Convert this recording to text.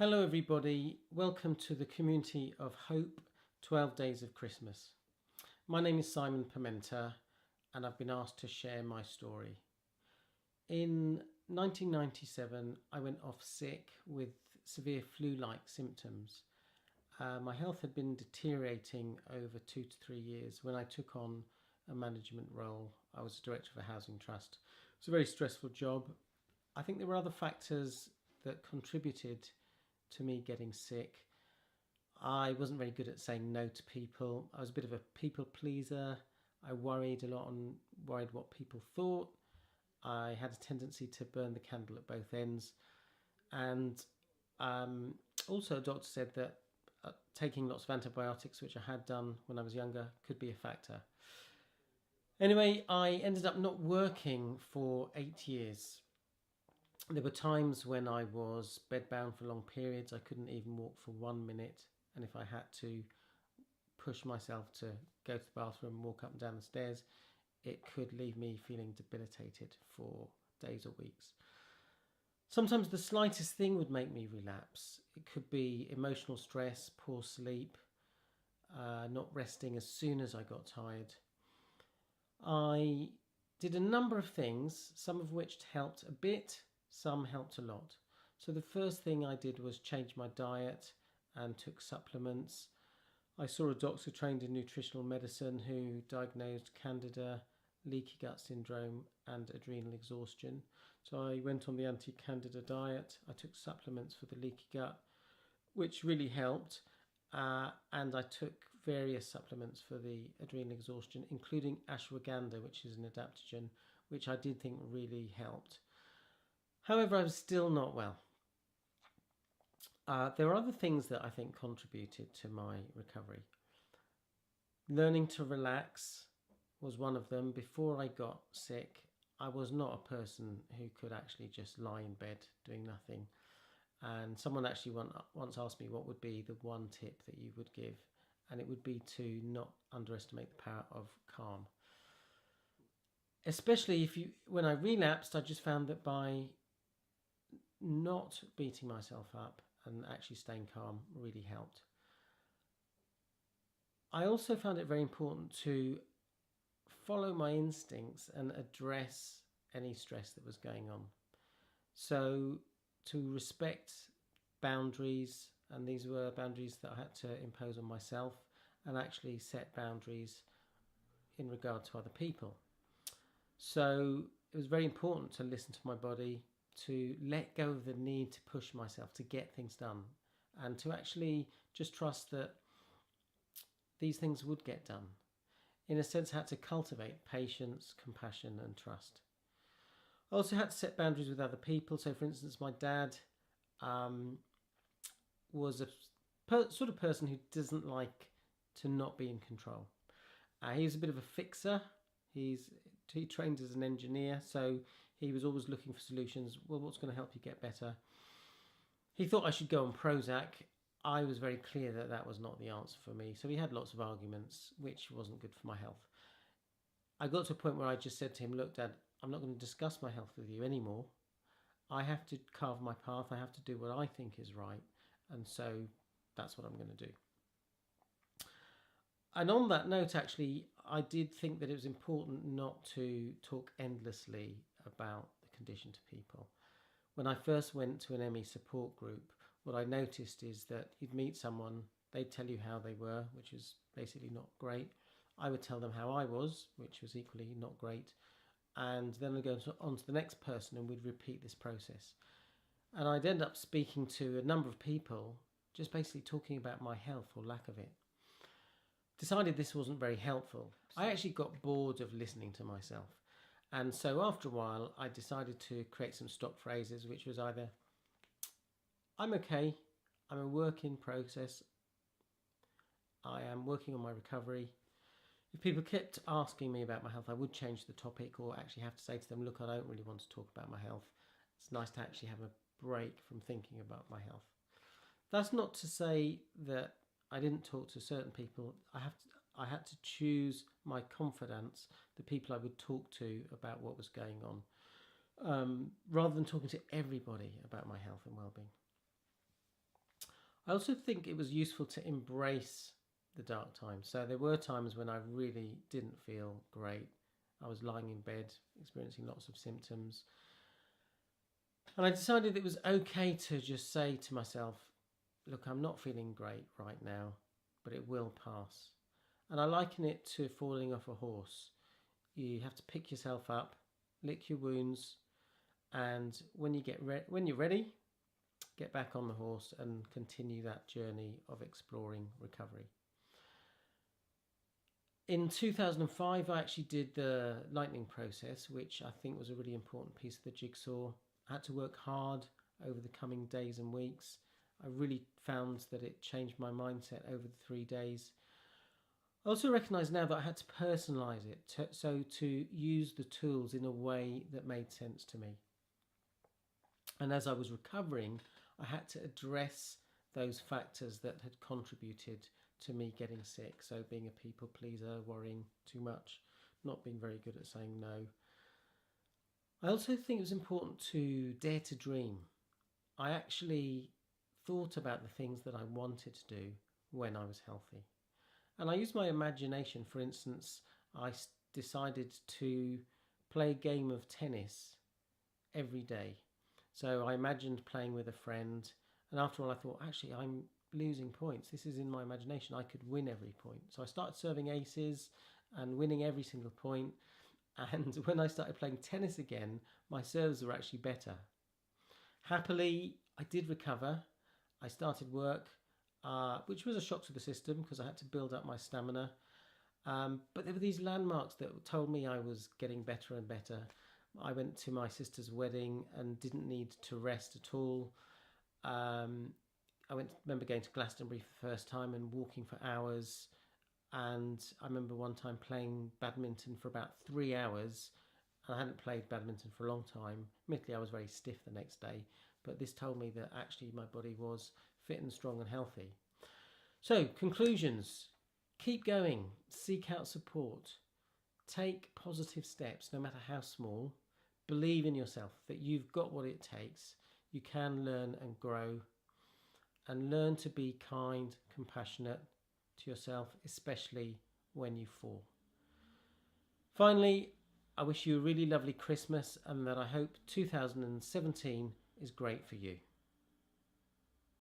Hello everybody, welcome to the Community of Hope 12 Days of Christmas. My name is Simon Pimenta and I've been asked to share my story. In 1997 I went off sick with severe flu-like symptoms. My health had been deteriorating over 2 to 3 years when I took on a management role. I was director of a housing trust. It was a very stressful job. I think there were other factors that contributed to me getting sick. I wasn't very good at saying no to people. I was a bit of a people pleaser. I worried a lot and worried what people thought. I had a tendency to burn the candle at both ends. And also a doctor said that taking lots of antibiotics, which I had done when I was younger, could be a factor. Anyway, I ended up not working for 8 years. There were times when I was bedbound for long periods. I couldn't even walk for 1 minute. And if I had to push myself to go to the bathroom and walk up and down the stairs, it could leave me feeling debilitated for days or weeks. Sometimes the slightest thing would make me relapse. It could be emotional stress, poor sleep, not resting as soon as I got tired. I did a number of things, some of which helped a bit, some helped a lot. So the first thing I did was change my diet and took supplements. I saw a doctor trained in nutritional medicine who diagnosed candida, leaky gut syndrome and adrenal exhaustion. So I went on the anti-candida diet. I took supplements for the leaky gut, which really helped. And I took various supplements for the adrenal exhaustion, including ashwagandha, which is an adaptogen, which I did think really helped. However, I was still not well. There are other things that I think contributed to my recovery. Learning to relax was one of them. Before I got sick, I was not a person who could actually just lie in bed doing nothing. And someone actually once asked me what would be the one tip that you would give, and it would be to not underestimate the power of calm. Especially when I relapsed, I just found that by not beating myself up and actually staying calm really helped. I also found it very important to follow my instincts and address any stress that was going on. So to respect boundaries, and these were boundaries that I had to impose on myself, and actually set boundaries in regard to other people. So it was very important to listen to my body, to let go of the need to push myself to get things done, and to actually just trust that these things would get done. In a sense, I had to cultivate patience, compassion and trust. I also had to set boundaries with other people. So for instance, my dad was a sort of person who doesn't like to not be in control. He's a bit of a fixer. He trained as an engineer, so he was always looking for solutions. Well, what's going to help you get better? He thought I should go on Prozac. I was very clear that that was not the answer for me. So we had lots of arguments, which wasn't good for my health. I got to a point where I just said to him, look, Dad, I'm not going to discuss my health with you anymore. I have to carve my path. I have to do what I think is right. And so that's what I'm going to do. And on that note, actually, I did think that it was important not to talk endlessly about the condition to people. When I first went to an ME support group, what I noticed is that you'd meet someone, they'd tell you how they were, which is basically not great. I would tell them how I was, which was equally not great. And then I'd go on to the next person and we'd repeat this process. And I'd end up speaking to a number of people, just basically talking about my health or lack of it. Decided this wasn't very helpful. I actually got bored of listening to myself. And so after a while, I decided to create some stock phrases, which was either, I'm okay, I'm a work in process, I am working on my recovery. If people kept asking me about my health, I would change the topic or actually have to say to them, look, I don't really want to talk about my health. It's nice to actually have a break from thinking about my health. That's not to say that I didn't talk to certain people. I had to choose my confidants, the people I would talk to about what was going on, rather than talking to everybody about my health and well-being. I also think it was useful to embrace the dark times. So there were times when I really didn't feel great. I was lying in bed, experiencing lots of symptoms. And I decided it was okay to just say to myself, look, I'm not feeling great right now, but it will pass. And I liken it to falling off a horse. You have to pick yourself up, lick your wounds, and when you're ready, get back on the horse and continue that journey of exploring recovery. In 2005, I actually did the lightning process, which I think was a really important piece of the jigsaw. I had to work hard over the coming days and weeks. I really found that it changed my mindset over the 3 days. I also recognise now that I had to personalise it, so to use the tools in a way that made sense to me. And as I was recovering, I had to address those factors that had contributed to me getting sick. So being a people pleaser, worrying too much, not being very good at saying no. I also think it was important to dare to dream. I actually thought about the things that I wanted to do when I was healthy. And I used my imagination. For instance, I decided to play a game of tennis every day. So I imagined playing with a friend, and after all I thought, actually I'm losing points. This is in my imagination. I could win every point. So I started serving aces and winning every single point. And when I started playing tennis again, my serves were actually better. Happily, I did recover. I started work, which was a shock to the system because I had to build up my stamina. But there were these landmarks that told me I was getting better and better. I went to my sister's wedding and didn't need to rest at all. I remember going to Glastonbury for the first time and walking for hours. And I remember one time playing badminton for about 3 hours. I hadn't played badminton for a long time. Admittedly, I was very stiff the next day, but this told me that actually my body was fit and strong and healthy. So, conclusions. Keep going. Seek out support. Take positive steps, no matter how small. Believe in yourself that you've got what it takes. You can learn and grow. And learn to be kind, compassionate to yourself, especially when you fall. Finally, I wish you a really lovely Christmas and that I hope 2017 is great for you.